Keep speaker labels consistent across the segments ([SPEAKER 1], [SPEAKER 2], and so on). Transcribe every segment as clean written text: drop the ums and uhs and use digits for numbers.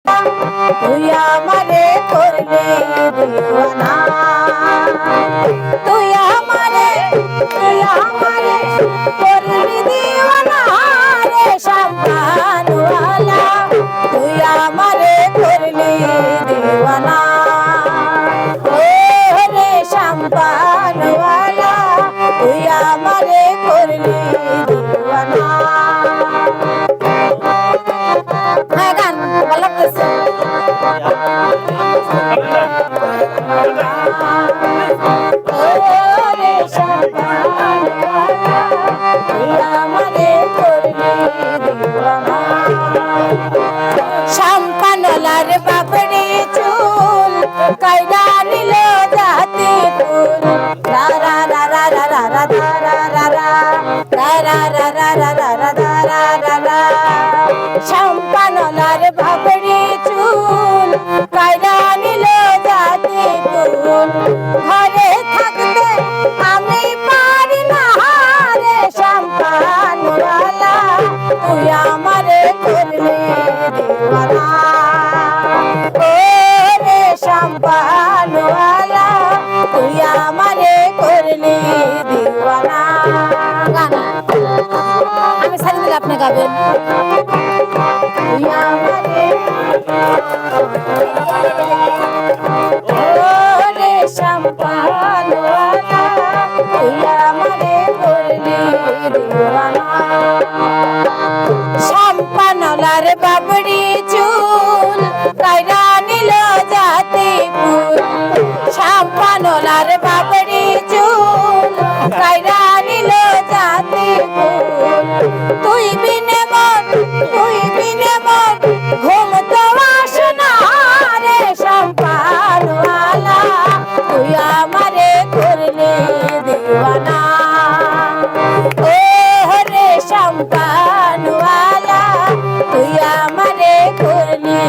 [SPEAKER 1] তুই আমারে করলি দিওয়ানা, তুই আমারে করলি দিওয়ানা রে শামপানওয়ালা, তুই আমারে করলি দিওয়ানা ও রে শামপানওয়ালা, তুই আমারে করলি দিওয়ানা। হ্যাঁ গান ভালো লাগতেছে। শামপানওয়ালার বাবরি চুল কাইরা নিল জাতি ফুল, রা রা রা রা রা রা রা রা রা রা রা রা রা রা রা রা রা রা। শামপানওয়ালার বাবরি চুল কাইরা নিল জাতি ফুল, ঘরে থাকতে আমি পারি না রে শামপানওয়ালা, তুই আমারে করলি দিওয়ানা ও রে শামপানওয়ালা, তুই আমারে করলি দিওয়ানা। গানা আমি ছাড়ি দিলে আপনি গাবেন। তুই আমারে ও রে শামপানওয়ালা, তুই আমারে করলি দিওয়ানা। শামপানওয়ালার বাবরি চুল কাইরা নিল জাতি ফুল, শামপানওয়ালার বাবরি চুল কাইরা নিল জাতি ফুল, তুই বিনে মন ঘুম তো আসে না রে শামপানওয়ালা, তুই আমারে করলি দিওয়ানা ও রে শামপানওয়ালা, তুই আমারে করলি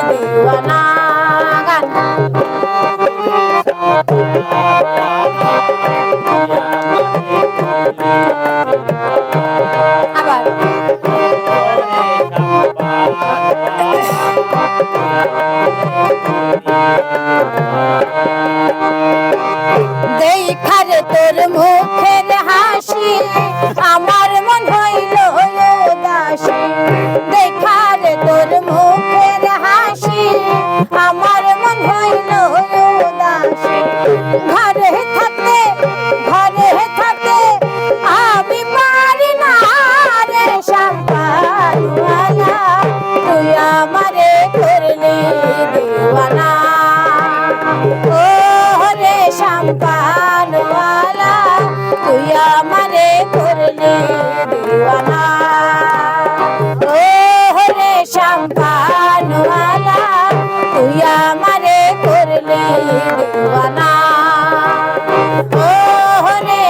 [SPEAKER 1] দিওয়ানা। গান আবার দেখার তোর মুখের হাসি আমার মন হইল উদাসী, দেখার তোর মুখের হাসি আমার মন হইল উদাসী, ঘরে থাকতে আমি পারি না রে শামপানওয়ালা, তুই আমারে করলি দিওয়ানা ও রে শামপানওয়ালা, তুই আমারে করলি দিওয়ানা ও রে শামপানওয়ালা, তুই আমারে করলি দিওয়ানা ও রে